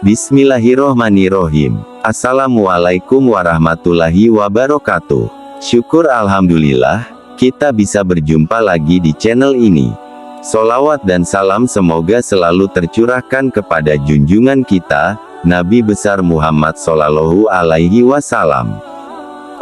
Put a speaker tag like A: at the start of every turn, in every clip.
A: Bismillahirrohmanirrohim. Assalamualaikum warahmatullahi wabarakatuh. Syukur alhamdulillah, kita bisa berjumpa lagi di channel ini. Sholawat dan salam semoga selalu tercurahkan kepada junjungan kita, Nabi besar Muhammad Sallallahu Alaihi Wasallam.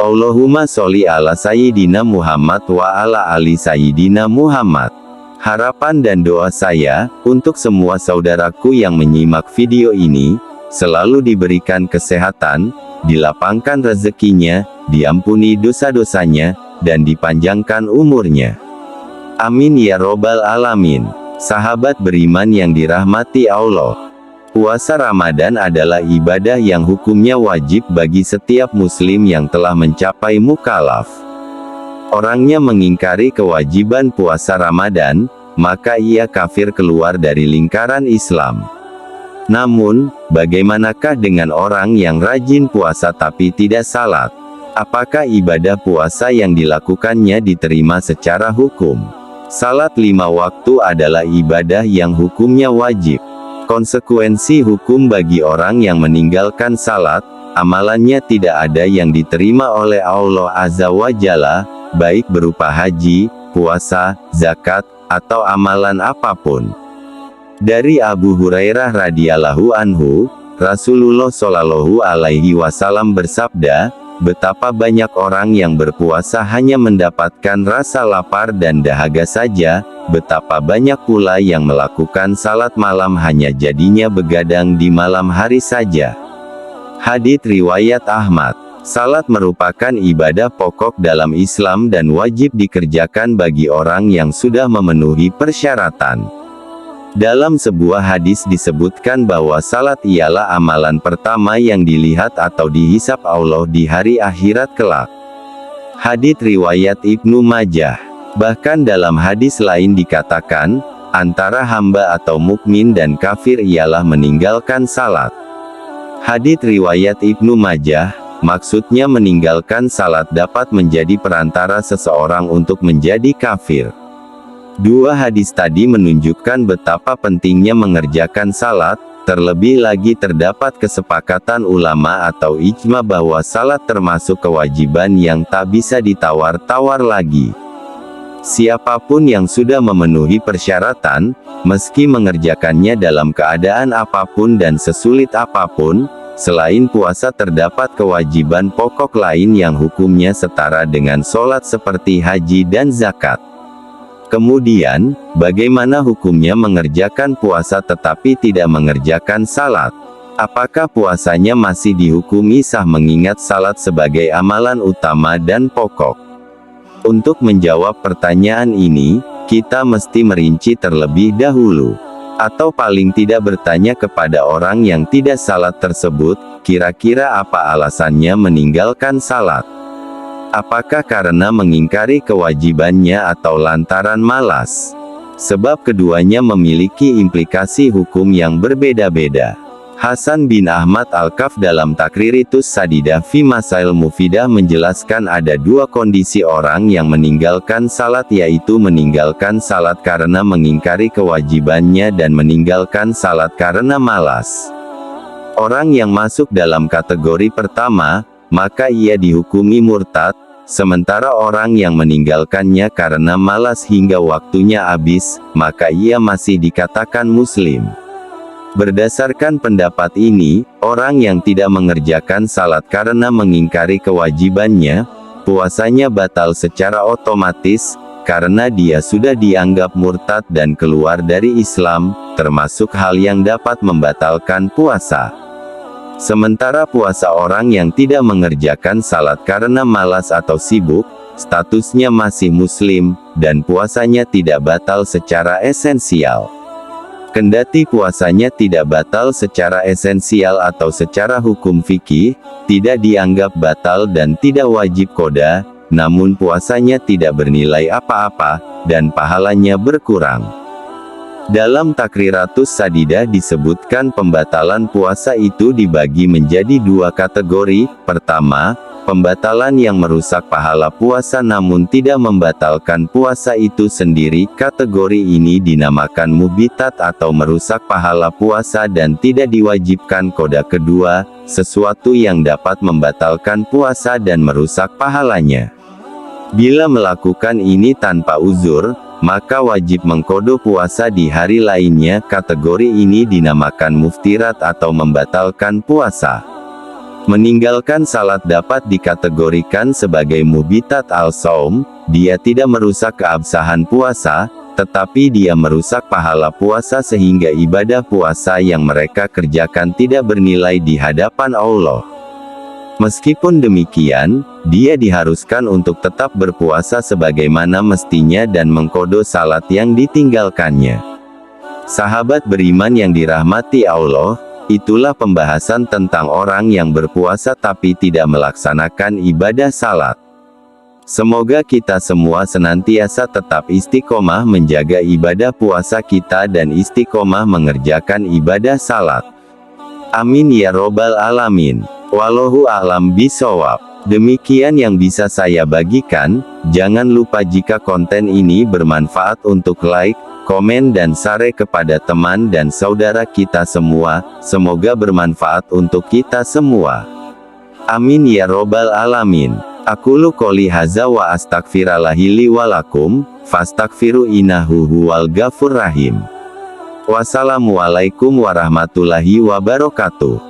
A: Allahumma sholli ala Sayyidina Muhammad wa ala ali Sayyidina Muhammad. Harapan dan doa saya, untuk semua saudaraku yang menyimak video ini, selalu diberikan kesehatan, dilapangkan rezekinya, diampuni dosa-dosanya, dan dipanjangkan umurnya. Amin ya robbal alamin. Sahabat beriman yang dirahmati Allah. Puasa Ramadan adalah ibadah yang hukumnya wajib bagi setiap muslim yang telah mencapai mukallaf. Orangnya mengingkari kewajiban puasa Ramadan, maka ia kafir keluar dari lingkaran Islam. Namun, bagaimanakah dengan orang yang rajin puasa tapi tidak salat? Apakah ibadah puasa yang dilakukannya diterima secara hukum? Salat 5 waktu adalah ibadah yang hukumnya wajib. Konsekuensi hukum bagi orang yang meninggalkan salat, amalannya tidak ada yang diterima oleh Allah Azza wa Jalla, baik berupa haji, puasa, zakat, atau amalan apapun. Dari Abu Hurairah radhiyallahu anhu, Rasulullah Shallallahu Alaihi Wasallam bersabda, betapa banyak orang yang berpuasa hanya mendapatkan rasa lapar dan dahaga saja, betapa banyak pula yang melakukan salat malam hanya jadinya begadang di malam hari saja. Hadits riwayat Ahmad. Salat merupakan ibadah pokok dalam Islam dan wajib dikerjakan bagi orang yang sudah memenuhi persyaratan. Dalam sebuah hadis disebutkan bahwa salat ialah amalan pertama yang dilihat atau dihisap Allah di hari akhirat kelak. Hadits riwayat Ibnu Majah. Bahkan dalam hadis lain dikatakan, antara hamba atau mukmin dan kafir ialah meninggalkan salat. Hadits riwayat Ibnu Majah. Maksudnya meninggalkan salat dapat menjadi perantara seseorang untuk menjadi kafir. Dua hadis tadi menunjukkan betapa pentingnya mengerjakan salat, terlebih lagi terdapat kesepakatan ulama atau ijma bahwa salat termasuk kewajiban yang tak bisa ditawar-tawar lagi. Siapapun yang sudah memenuhi persyaratan, meski mengerjakannya dalam keadaan apapun dan sesulit apapun, selain puasa terdapat kewajiban pokok lain yang hukumnya setara dengan sholat seperti haji dan zakat. Kemudian, bagaimana hukumnya mengerjakan puasa tetapi tidak mengerjakan salat? Apakah puasanya masih dihukumi sah mengingat salat sebagai amalan utama dan pokok? Untuk menjawab pertanyaan ini, kita mesti merinci terlebih dahulu. Atau paling tidak bertanya kepada orang yang tidak salat tersebut, kira-kira apa alasannya meninggalkan salat? Apakah karena mengingkari kewajibannya atau lantaran malas? Sebab keduanya memiliki implikasi hukum yang berbeda-beda. Hasan bin Ahmad Al-Kaf dalam Takriritus Sadidah fi Masail Mufidah menjelaskan ada dua kondisi orang yang meninggalkan salat, yaitu meninggalkan salat karena mengingkari kewajibannya dan meninggalkan salat karena malas. Orang yang masuk dalam kategori pertama, maka ia dihukumi murtad, sementara orang yang meninggalkannya karena malas hingga waktunya habis, maka ia masih dikatakan muslim. Berdasarkan pendapat ini, orang yang tidak mengerjakan salat karena mengingkari kewajibannya, puasanya batal secara otomatis, karena dia sudah dianggap murtad dan keluar dari Islam, termasuk hal yang dapat membatalkan puasa. Sementara puasa orang yang tidak mengerjakan salat karena malas atau sibuk, statusnya masih muslim, dan puasanya tidak batal secara esensial. Kendati puasanya tidak batal secara esensial atau secara hukum fikih, tidak dianggap batal dan tidak wajib qada, namun puasanya tidak bernilai apa-apa, dan pahalanya berkurang. Dalam Takriratus Sadidah disebutkan pembatalan puasa itu dibagi menjadi dua kategori. Pertama, pembatalan yang merusak pahala puasa namun tidak membatalkan puasa itu sendiri. Kategori ini dinamakan muhbitat atau merusak pahala puasa dan tidak diwajibkan. Kode kedua, sesuatu yang dapat membatalkan puasa dan merusak pahalanya. Bila melakukan ini tanpa uzur, maka wajib mengqadha puasa di hari lainnya. Kategori ini dinamakan muftirat atau membatalkan puasa. Meninggalkan salat dapat dikategorikan sebagai muhbitat al-shaum. Dia tidak merusak keabsahan puasa, tetapi dia merusak pahala puasa sehingga ibadah puasa yang mereka kerjakan tidak bernilai di hadapan Allah. Meskipun demikian, dia diharuskan untuk tetap berpuasa sebagaimana mestinya dan mengqadha salat yang ditinggalkannya. Sahabat beriman yang dirahmati Allah, itulah pembahasan tentang orang yang berpuasa tapi tidak melaksanakan ibadah salat. Semoga kita semua senantiasa tetap istiqomah menjaga ibadah puasa kita dan istiqomah mengerjakan ibadah salat. Amin ya robbal alamin. Wallahu a'lam bishawab. Demikian yang bisa saya bagikan. Jangan lupa jika konten ini bermanfaat untuk like, komen dan share kepada teman dan saudara kita semua. Semoga bermanfaat untuk kita semua. Amin ya robbal alamin. Aqulu qouli hadza wa astaghfirullahi li wa lakum, fastaghfiru innahu huwal ghafurur rahim. Wassalamualaikum warahmatullahi wabarakatuh.